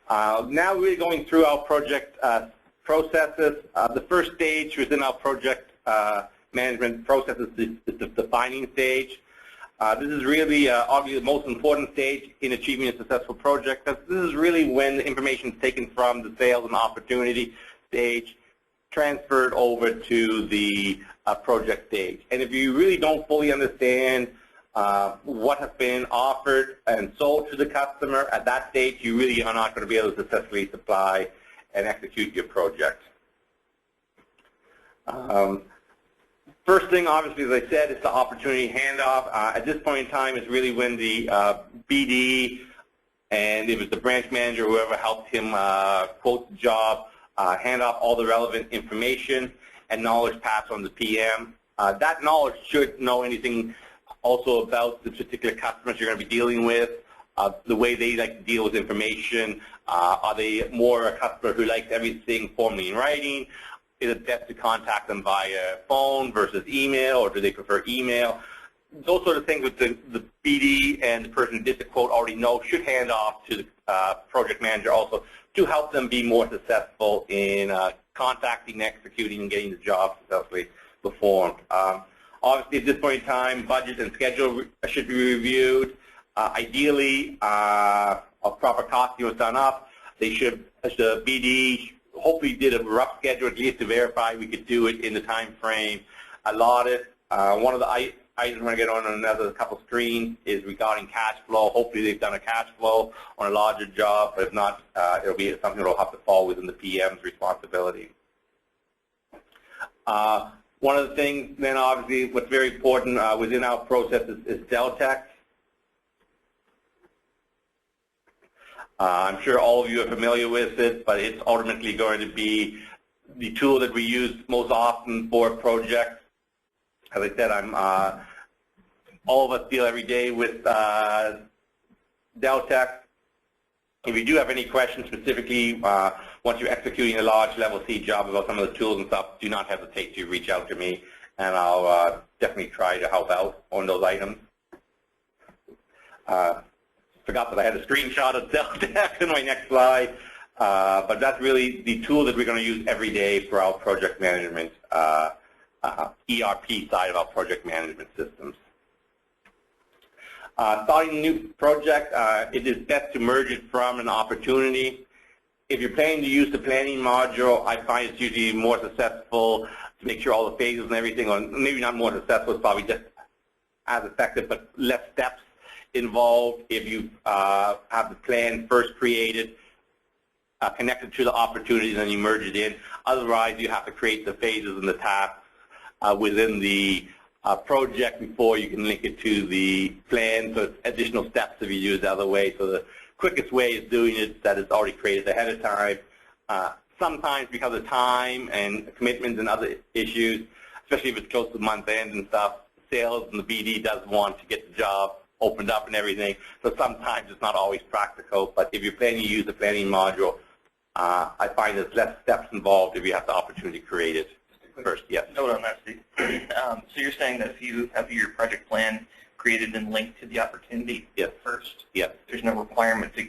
Now we're going through our project processes. The first stage within our project management processes is the defining stage. This is really obviously the most important stage in achieving a successful project. This is really when the information is taken from the sales and opportunity stage, transferred over to the project stage. And if you really don't fully understand what has been offered and sold to the customer at that stage, you really are not going to be able to successfully supply and execute your project. First thing, obviously, as I said, is the opportunity handoff. At this point in time, is really when the BD and it was the branch manager, whoever helped him quote the job, hand off all the relevant information and knowledge passed on to PM. That knowledge should know anything also about the particular customers you're going to be dealing with, the way they like to deal with information. Are they more a customer who likes everything formally in writing? Is it best to contact them via phone versus email, or do they prefer email? Those sort of things with the BD and the person who did the quote already know should hand off to the project manager also to help them be more successful in contacting, executing, and getting the job successfully performed. Obviously, at this point in time, budget and schedule should be reviewed. Ideally, a proper costing was done up. They should, the BD hopefully did a rough schedule at least to verify we could do it in the time frame allotted. One of the items we're going to get on another couple screens is regarding cash flow. Hopefully they've done a cash flow on a larger job, but if not, it'll be something that will have to fall within the PM's responsibility. One of the things then obviously what's very important within our process is Deltek. I'm sure all of you are familiar with it, but it's ultimately going to be the tool that we use most often for projects. As I said, all of us deal every day with Deltek. If you do have any questions specifically, once you're executing a large level C job about some of the tools and stuff, do not hesitate to reach out to me, and I'll definitely try to help out on those items. Forgot that I had a screenshot of Deltek in my next slide, but that's really the tool that we're going to use every day for our project management, ERP side of our project management systems. Starting a new project, it is best to merge it from an opportunity. If you're planning to use the planning module, I find it's usually more successful to make sure all the phases and everything, or maybe not more successful, it's probably just as effective, but less steps involved if you have the plan first created, connected to the opportunities, and you merge it in. Otherwise, you have to create the phases and the tasks within the project before you can link it to the plan. So it's additional steps if you do it the other way. So the quickest way is doing it that it's already created ahead of time. Sometimes because of time and commitments and other issues, especially if it's close to month end and stuff, sales and the BD does want to get the job opened up and everything. So sometimes it's not always practical, but if you're planning to use the planning module, I find there's less steps involved if you have the opportunity created first. Yes. Note on that, Steve. So you're saying that if you have your project plan created and linked to the opportunity first, there's no requirement to,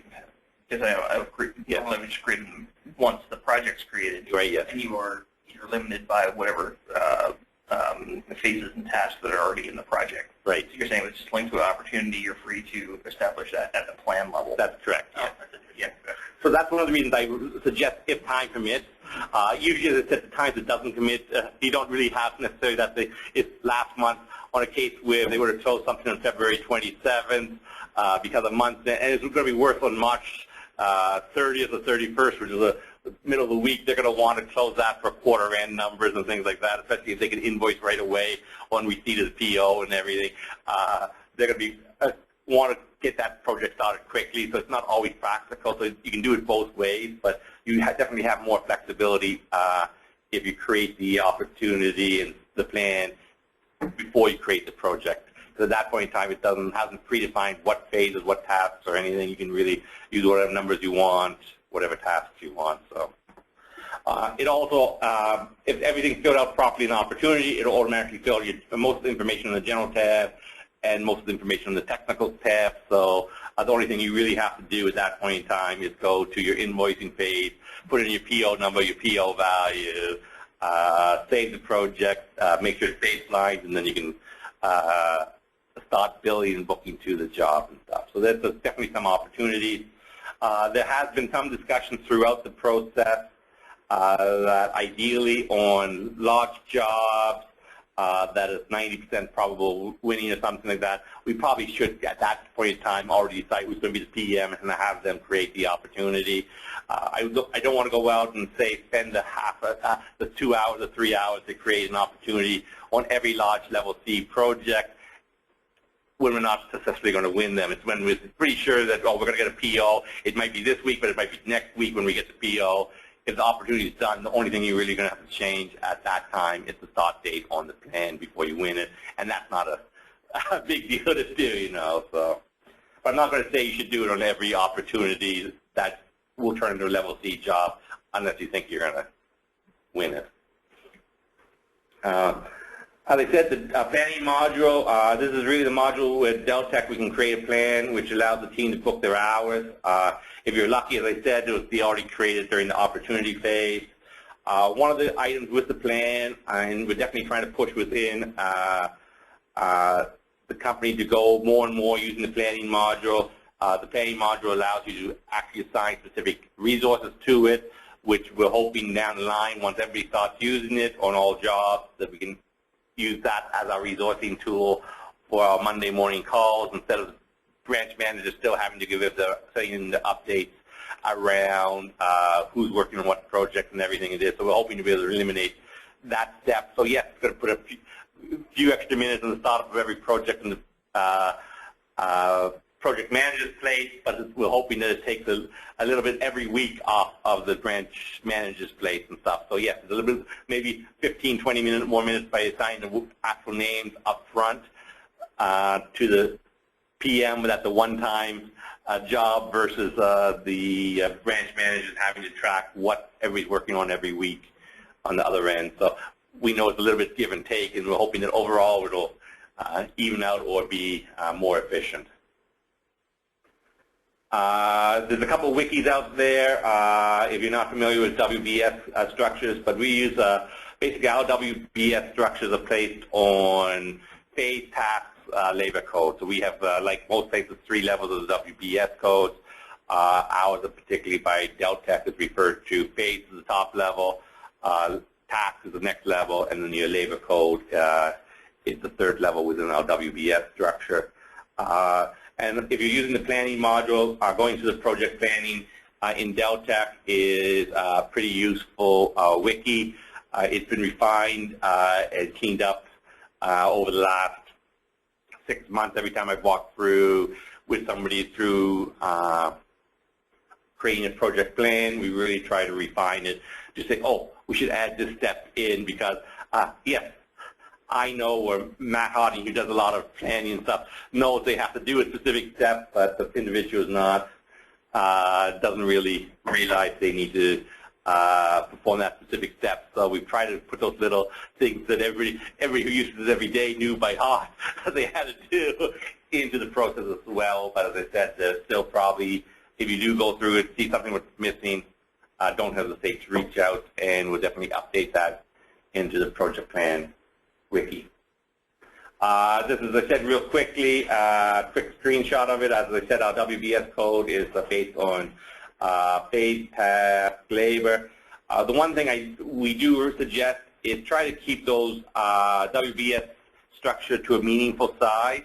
because I would just create them once the project's created, right? Yes. And you're limited by whatever phases and tasks that are already in the project. Right. So you're saying it's just linked to an opportunity, you're free to establish that at the plan level. That's correct. Oh, yeah. So that's one of the reasons I suggest if time permits. Usually at the times it doesn't commit, you don't really have necessarily that it's last month on a case where they were to close something on February 27th because of months, and it's going to be worth on March 30th or 31st, which is the middle of the week. They're going to want to close that for quarter end numbers and things like that, especially if they can invoice right away on receipt of the PO and everything. They're going to be want to get that project started quickly, so it's not always practical. So you can do it both ways, but you definitely have more flexibility if you create the opportunity and the plan before you create the project. So at that point in time, it hasn't predefined what phases, what tasks, or anything. You can really use whatever numbers you want, whatever tasks you want. So it also, if everything's filled out properly in the opportunity, it'll automatically fill most of the information in the general tab and most of the information on the technical tab. So the only thing you really have to do at that point in time is go to your invoicing page, put in your PO number, your PO value, save the project, make sure it's baselined, and then you can start billing and booking to the job and stuff. So there's definitely some opportunities. There has been some discussion throughout the process that ideally on large jobs that is 90% probable winning or something like that, we probably should at that point in time already decide who's going to be the PM and have them create the opportunity. I don't want to go out and say spend the 2 hours or 3 hours to create an opportunity on every large level C project when we're not successfully going to win them. It's when we're pretty sure that, oh, we're going to get a PO. It might be this week, but it might be next week when we get the PO. If the opportunity is done, the only thing you're really going to have to change at that time is the start date on the plan before you win it, and that's not a big deal to do, you know. So, but I'm not going to say you should do it on every opportunity that will turn into a level C job unless you think you're going to win it. As I said, the planning module, this is really the module with Deltek we can create a plan which allows the team to book their hours. If you're lucky, as I said, it was already created during the opportunity phase. One of the items with the plan, and we're definitely trying to push within the company to go more and more using the planning module. The planning module allows you to actually assign specific resources to it, which we're hoping down the line, once everybody starts using it on all jobs, that we can use that as our resourcing tool for our Monday morning calls instead of branch managers still having to give us the updates around who's working on what project and everything it is. So we're hoping to be able to eliminate that step. So yes, it's going to put a few extra minutes in the startup of every project in the project manager's plate, but we're hoping that it takes a little bit every week off of the branch manager's plate and stuff. So yes, it's a little bit, maybe 15, 20 more minutes by assigning the actual names up front to the PM, but that's a one-time job versus the branch managers having to track what everybody's working on every week on the other end. So we know it's a little bit give and take, and we're hoping that overall it'll even out or be more efficient. There's a couple of wikis out there if you're not familiar with WBS structures, but we use basically our WBS structures are placed on phase, tasks, labor code. So we have, like most places, 3 levels of the WBS codes. Ours are particularly by Deltek is referred to. Phase is the top level, task is the next level, and then your labor code is the 3rd level within our WBS structure. And if you're using the planning module, going through the project planning in Deltek is a pretty useful wiki. It's been refined and cleaned up over the last 6 months. Every time I've walked through with somebody through creating a project plan, we really try to refine it to say, oh, we should add this step in because, yes, I know, or Matt Harding, who does a lot of planning and stuff, knows they have to do a specific step, but the individual is not, doesn't really realize they need to perform that specific step. So we've tried to put those little things that everybody who uses it every day knew by heart that they had to do into the process as well. But as I said, there's still probably, if you do go through it, see something that's missing, don't hesitate to reach out, and we'll definitely update that into the project plan wiki. This is, as I said, real quickly, quick screenshot of it. As I said, our WBS code is based on phase, task, labor. The one thing we do suggest is try to keep those WBS structure to a meaningful size.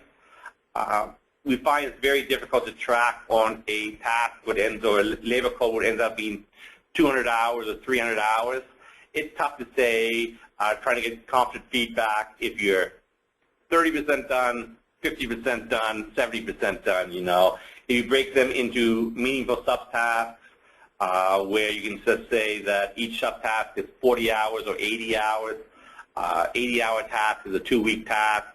We find it's very difficult to track on a task what ends, or a labor code would end up being 200 hours or 300 hours. It's tough to say, trying to get confident feedback if you're 30% done, 50% done, 70% done, you know. If you break them into meaningful subtasks where you can just say that each subtask is 40 hours or 80 hours, 80-hour task is a 2-week task.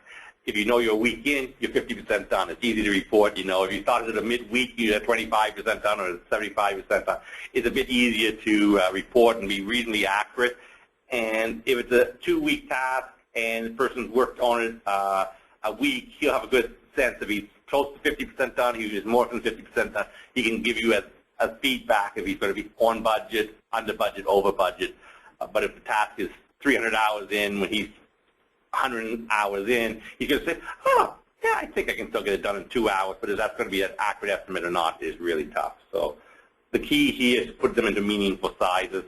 If you know you're a week in, you're 50% done. It's easy to report, you know. If you started at a midweek, you're 25% done or 75% done. It's a bit easier to report and be reasonably accurate. And if it's a 2-week task and the person's worked on it a week, he'll have a good sense if he's close to 50% done, if he's more than 50% done, he can give you as feedback if he's going to be on budget, under budget, over budget. But if the task is 300 hours in, when he's 100 hours in, he's going to say, oh, yeah, I think I can still get it done in 2 hours, but if that's going to be an accurate estimate or not is really tough. So the key here is to put them into meaningful sizes.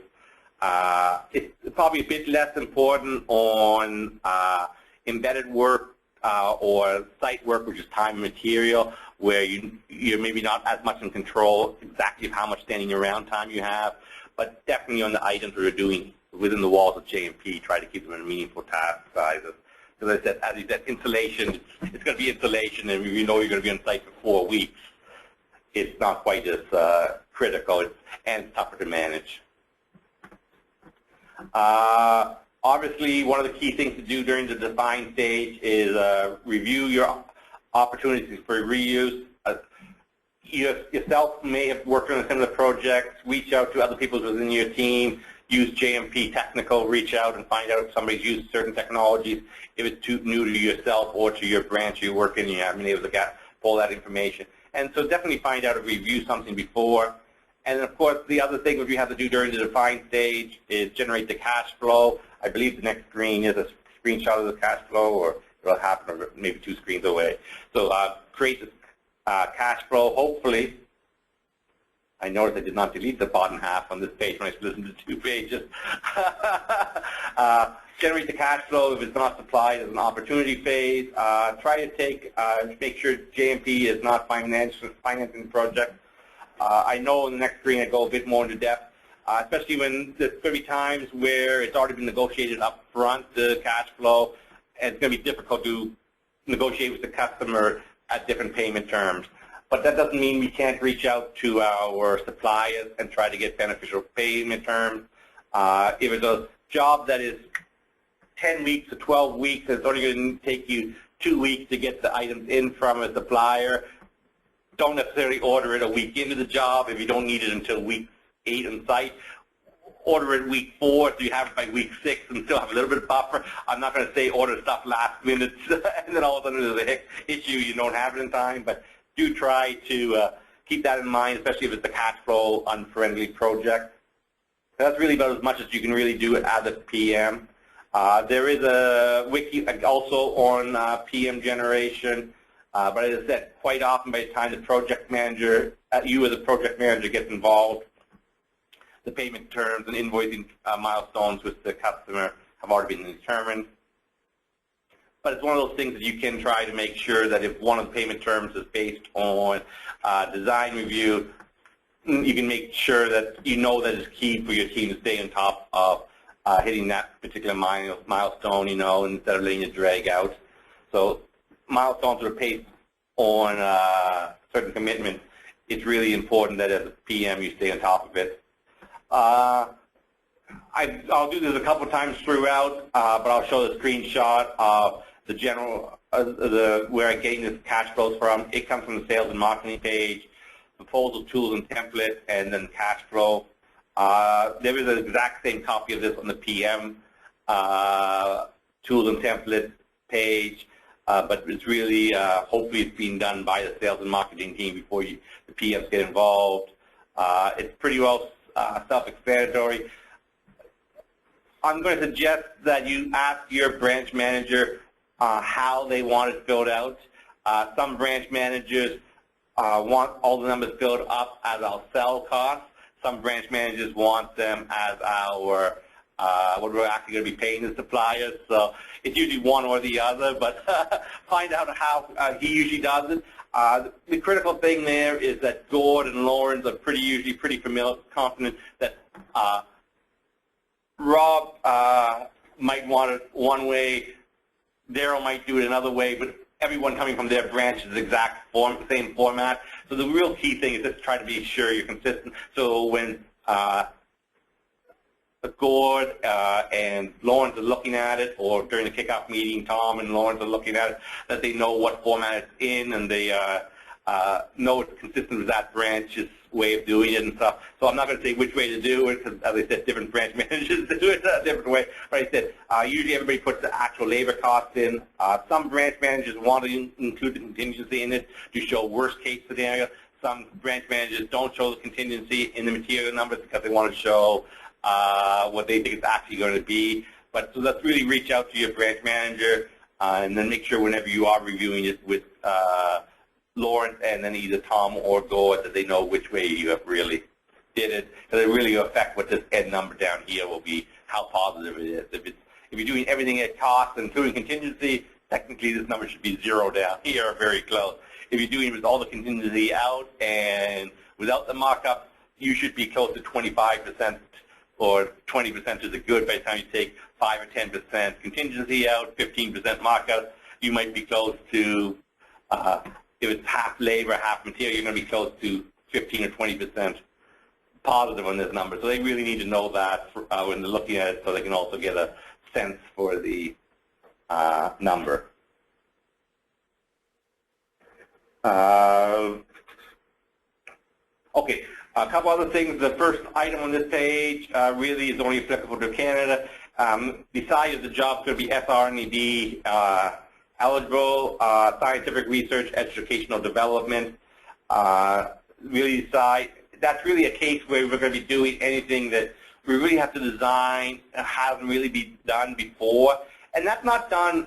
It's probably a bit less important on embedded work or site work, which is time and material, where you're maybe not as much in control exactly of how much standing around time you have, but definitely on the items that we're doing within the walls of JMP, try to keep them in meaningful task sizes. As I said, as you said, installation, it's going to be installation, and you know you're going to be on site for 4 weeks. It's not quite as critical, and it's tougher to manage. Obviously, one of the key things to do during the define stage is review your opportunities for reuse. You yourself may have worked on a similar project, reach out to other people within your team, use JMP technical, reach out and find out if somebody's used certain technologies. If it's too new to yourself or to your branch you work in, you haven't been able to pull that information. And so definitely find out if you've used something before. And then, of course, the other thing that you have to do during the define stage is generate the cash flow. I believe the next screen is a screenshot of the cash flow, or it'll happen maybe 2 screens away. So create the cash flow, hopefully. I noticed I did not delete the bottom half on this page when I split it into 2 pages. Generate the cash flow if it's not supplied as an opportunity phase. Try to make sure JMP is not financing the project. I know in the next screen I go a bit more into depth, especially when there's going to be times where it's already been negotiated up front, the cash flow, and it's going to be difficult to negotiate with the customer at different payment terms. But that doesn't mean we can't reach out to our suppliers and try to get beneficial payment terms. If it's a job that is 10 weeks to 12 weeks, and it's only going to take you 2 weeks to get the items in from a supplier, don't necessarily order it a week into the job if you don't need it until week 8 on site. Order it week 4 so you have it by week 6 and still have a little bit of buffer. I'm not going to say order stuff last minute and then all of a sudden there's an issue, you don't have it in time, but do try to keep that in mind, especially if it's a cash flow unfriendly project. That's really about as much as you can really do as a PM. There is a wiki also on PM generation, but as I said, quite often by the time the project manager, you as a project manager gets involved, the payment terms and invoicing milestones with the customer have already been determined. But it's one of those things that you can try to make sure that if one of the payment terms is based on design review, you can make sure that you know that it's key for your team to stay on top of hitting that particular milestone, you know, instead of letting it drag out. So milestones that are based on certain commitments, it's really important that as a PM you stay on top of it. I'll do this a couple times throughout, but I'll show the screenshot of the general, where I gain this cash flows from. It comes from the sales and marketing page, proposal, tools, and template, and then cash flow. There is an exact same copy of this on the PM tools and template page, but it's really, hopefully it's being done by the sales and marketing team before the PMs get involved. It's pretty well self-explanatory. I'm going to suggest that you ask your branch manager how they want it filled out. Some branch managers want all the numbers filled up as our sell costs. Some branch managers want them as our what we're actually going to be paying the suppliers. So it's usually one or the other, but find out how he usually does it. The critical thing there is that Gord and Lawrence are usually pretty confident that Rob might want it one way, Daryl might do it another way, but everyone coming from their branch is the exact same format. So the real key thing is just try to be sure you're consistent. So when Gord and Lawrence are looking at it, or during the kickoff meeting, Tom and Lawrence are looking at it, that they know what format it's in and they know it's consistent with that branch's way of doing it and stuff. So I'm not going to say which way to do it because, as I said, different branch managers do it a different way. But I said usually everybody puts the actual labor costs in. Some branch managers want to include the contingency in it to show worst case scenario. Some branch managers don't show the contingency in the material numbers because they want to show what they think it's actually going to be. But so let's really reach out to your branch manager and then make sure whenever you are reviewing it with Lawrence and then either Tom or Gord that they know which way you have really did it, because it really will affect what this end number down here will be, how positive it is. If you're doing everything at cost, including contingency, technically this number should be 0 down here, or very close. If you're doing it with all the contingency out and without the markup, you should be close to 25% or 20% is a good by the time you take 5 or 10% contingency out, 15% markup. You might be close to, if it's half labor, half material, you're going to be close to 15 or 20% positive on this number. So they really need to know that when they're looking at it so they can also get a sense for the number. Okay, a couple other things. The first item on this page really is only applicable to Canada. Besides, the job's going to be SR&ED eligible, scientific research, educational development. Really, that's really a case where we're going to be doing anything that we really have to design and hasn't really been done before. And that's not done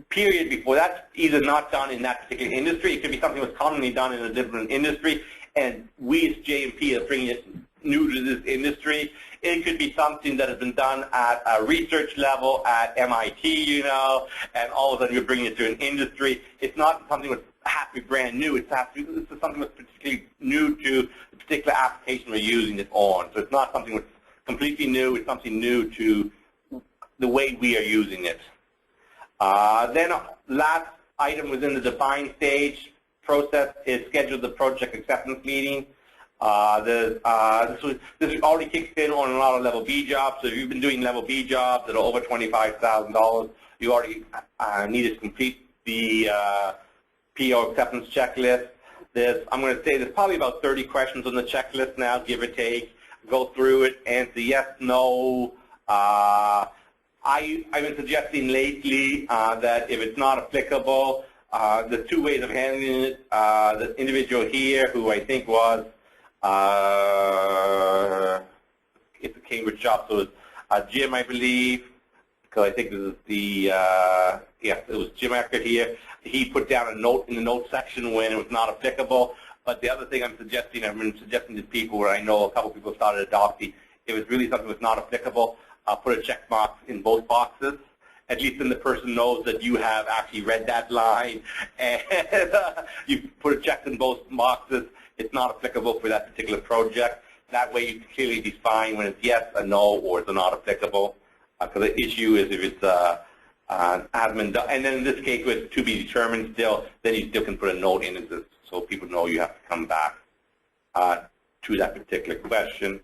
period before. That's either not done in that particular industry. It could be something that's commonly done in a different industry, and we as JMP are bringing it new to this industry. It could be something that has been done at a research level at MIT, you know, and all of a sudden you're bringing it to an industry. It's not something that has to be brand new. This is something that's particularly new to the particular application we're using it on. So it's not something that's completely new. It's something new to the way we are using it. Then last item within the define stage process is schedule the project acceptance meeting. This already kicks in on a lot of level B jobs. So if you've been doing level B jobs that are over $25,000, you already need to complete the PO acceptance checklist. I'm going to say there's probably about 30 questions on the checklist now, give or take. Go through it, answer yes, no. I've been suggesting lately that if it's not applicable, the two ways of handling it, the individual here, who I think was, it's a Cambridge job, so it's Jim, I believe, because I think this is the, yes, it was Jim Eckert here. He put down a note in the note section when it was not applicable. But the other thing I've been suggesting to people where I know a couple people started adopting, if it's really something that's not applicable, put a check mark in both boxes. At least then the person knows that you have actually read that line and you put a check in both boxes. It's not applicable for that particular project. That way you can clearly define when it's yes, a no, or it's not applicable. Because the issue is if it's hasn't been done, and then in this case with to be determined still, then you still can put a note in it so people know you have to come back to that particular question.